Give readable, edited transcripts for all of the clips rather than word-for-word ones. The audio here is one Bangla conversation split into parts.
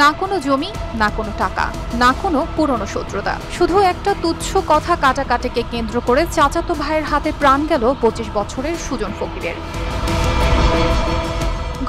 না কোনো জমি, না কোনো টাকা, না কোনো পুরনো শত্রুতা, শুধু একটা তুচ্ছ কথা কাটাকাটিকে কেন্দ্র করে চাচাতো ভাইয়ের হাতে প্রাণ গেল 25 বছরের সুজন ফকিরের।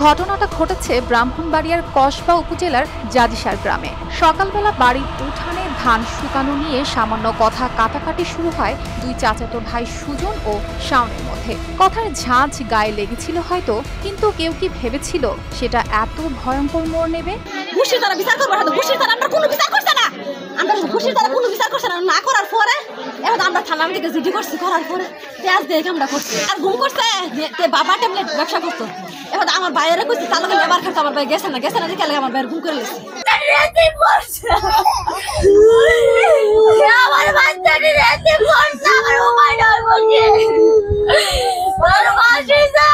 ঘটনাটা ঘটেছে ব্রাহ্মণবাড়িয়ার কসবা উপজেলার জাজিসার গ্রামে। সকালবেলা বাড়ির উঠানে ধান শুকানো নিয়ে সামান্য কথা কাটাকাটি শুরু হয় দুই চাচাতো ভাই সুজন ও শাওনের মধ্যে। কথার ঝাঁঝ গায়ে লেগেছিল হয়তো, কিন্তু কেউ কি ভেবেছিল সেটা এত ভয়ঙ্কর মোড় নেবে? ঘুষির দ্বারা বিচার করবো না, ঘুষির দ্বারা আমরা কোনো বিচার করছে না, আমরা ঘুষির দ্বারা কোনো বিচার করছে না করার পরে এখন আমরা থানার দিকে জিডি করছি, করার পরে পেঁয়াজ দিয়ে আমরা করছি আর ঘুম করছে বাবা টেমলেট ব্যবসা করতো। এখন আমার বাইরে কইছি তার লগে লেবার খাচ্ছে, আমার ভাই গেছে না দেখে আমার ভাইয়ের ঘুম করে লেছে। আমার বাচ্চাটি রেতে পড়ছে, আমার উমাই ডর বলছে ওর মাসিসা।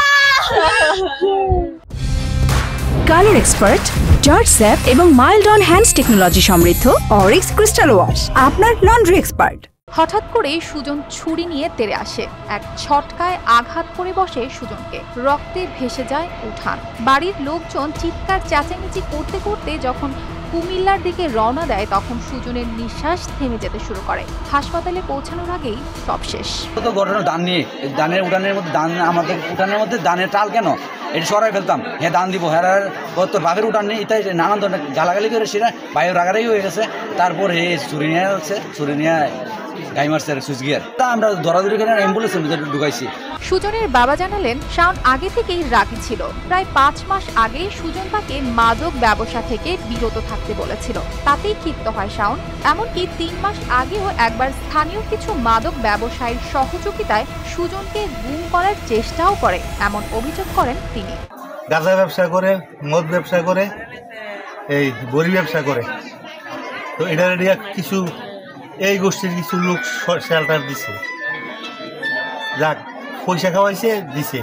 কালার এক্সপার্ট, জর্জ স্যাপ এবং মাইল্ড অন হ্যান্ডস টেকনোলজি সমৃদ্ধ অরিক্স ক্রিস্টাল ওয়াশ আপনার লন্ড্রি এক্সপার্ট। হঠাৎ করে সুজন ছুরি নিয়ে তেড়ে আসে, এক ছটকায় আঘাত করে বসে সুজনকে। রক্তে ভেসে যায় উঠান। বাড়ির লোকজন চিৎকার চেঁচামেচি করতে করতে যখন কুমিল্লার দিকে রওনা দেয় তখন সুজনের নিঃশ্বাস থেমে যেতে শুরু করে। হাসপাতালে পৌঁছানোর আগেই সব শেষ। ঘটনা ধান নিয়ে, ধানের উঠানের মধ্যে ধান, আমাদের উঠানের মধ্যে ধানের টাল কেন এটা সরাই ফেলতাম, হ্যাঁ ধান দিব, হ্যাঁ তোর বাপের উঠান নেই, এটাই নানান ধরনের গালাগালি করে সেটা বাইরে রাগারাই হয়ে গেছে। তারপর হে ছুরি নিয়ে আসছে, ছুরি নিয়ে গাই মারছে সুইচ গিয়ার, তা আমরা ধরাধরি করে অ্যাম্বুলেন্সের ভিতরে ঢুকাইছি। সুজনের বাবা জানালেন শাওন আগে থেকেই রাগী ছিল। প্রায় 5 মাস আগেই সুজন তাকে মাদক ব্যবসা থেকে বিরত থাকতে বলেছিল, তাতেই ক্ষিপ্ত হয় শাওন। এমনকি 3 মাস আগেও একবার স্থানীয় কিছু মাদক ব্যবসায়ীর সহযোগিতায় সুজনকে গুম করার চেষ্টাও করে এমন অভিযোগ করেন তিনি। গাঁজা ব্যবসা করে, মদ ব্যবসা করে, এই বড়ি ব্যবসা করে, তো এটার কিছু এই গোষ্ঠীর কিছু লোক শেল্টার দিছে, যাক পয়সা খাওয়াইছে দিছে,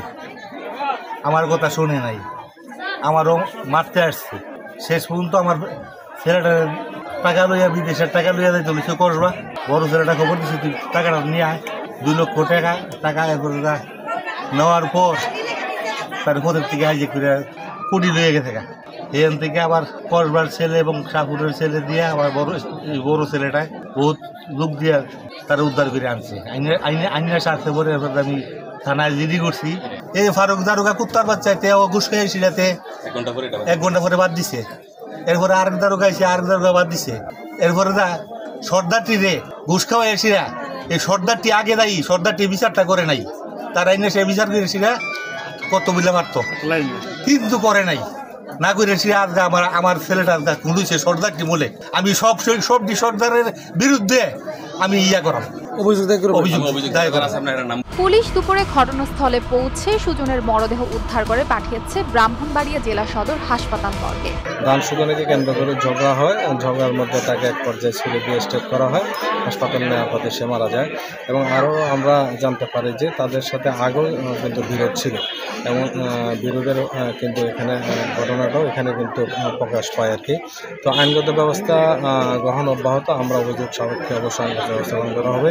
আমার কথা শুনে নাই, আমারও মারতে আসছে। শেষ পর্যন্ত আমার ছেলেটার টাকা লইয়া, বিদেশের টাকা লইয়া যাই চলেছে করবা, বড় ছেলেটা খবর দিছে তুই টাকাটা নিয়ে আয়, 2 লক্ষ টাকা এরপরে নেওয়ার পর তার পরের থেকে আইজে করে কুড়ি লইয়া গেছে। এখান থেকে আবার কসবার ছেলে এবং শাহপুরের ছেলে দিয়ে আবার বড় ছেলেটায় বহুত লোক দিয়ে তারা উদ্ধার করে আনছে। আইনের স্বার্থে পরে আমি থানায় জিডি করছি। এই ফারুক দারুগা কুত্তার বাচ্চাতে ও ঘুষ খেয়ে এসিলাতে 1 ঘন্টা পরে বাদ দিছে। এরপরে আরেক দারুগা এসে আরেক দারুগা বাদ দিছে। এরপরে সর্দারটি রে ঘুষ খাওয়া এসিরা, এই সর্দারটি আগে দায়ী, সর্দারটি বিচারটা করে নাই, তার আইনে সে বিচার করে এসিরা কত বিলে মারত, কিন্তু করে নাই, না করে আজকে আমার ছেলেটা খুঁড়ছে সর্দারটি বলে। আমি সবটি সর্দারের বিরুদ্ধে আমি করাম, পুলিশ দুপুরে ঘটনাস্থলে পৌঁছে সুজনের মরদেহ উদ্ধার করে পাঠিয়েছে ব্রাহ্মণবাড়িয়া জেলা সদর হাসপাতাল মর্গে। ধান শুকানোকে কেন্দ্র করে ঝগড়া হয়, ঝগড়ার মধ্যে তাকে এক পর্যায়ে ছুরি দিয়ে স্টেপ করা হয়, হাসপাতালে নেওয়ার পথে সে মারা যায়। এবং আরও আমরা জানতে পারি যে তাদের সাথে আগেও কিন্তু বিরোধ ছিল এবং বিরোধের কিন্তু এখানে ঘটনাটাও এখানে কিন্তু প্রকাশ পায় আর কি। তো আইনগত ব্যবস্থা গ্রহণ অব্যাহত, আমরা অভিযোগ সাপেক্ষে অবশ্যই আইনগত ব্যবস্থা গ্রহণ করা হবে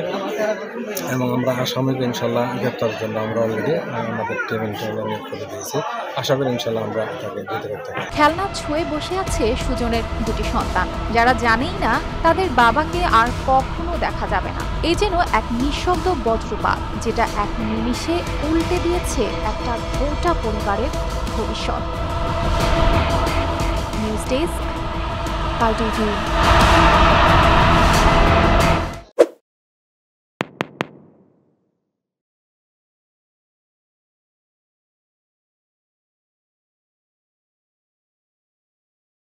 এবং আমরা আসামিকে ইনশাল্লাহ গ্রেপ্তারের জন্য আমরা অলরেডি আমাদের টিম ইনশাল্লাহ নিয়োগ করে দিয়েছি। আশা করি ইনশাল্লাহ আমরা তাকে দিতে করতে পারি। খেলনা ছুঁয়ে বসে আছে সুজনের 2টি সন্তান, যারা জানেই না তাদের বাবাকে আর কখনো দেখা যাবে না। এই যেন এক নিঃশব্দ বজ্রপাত, যেটা এক নিমিষে উল্টে দিয়েছে একটা গোটা পরিবারের ভবিষ্যৎ। নিউজ ডেস্ক, কাল টিভি।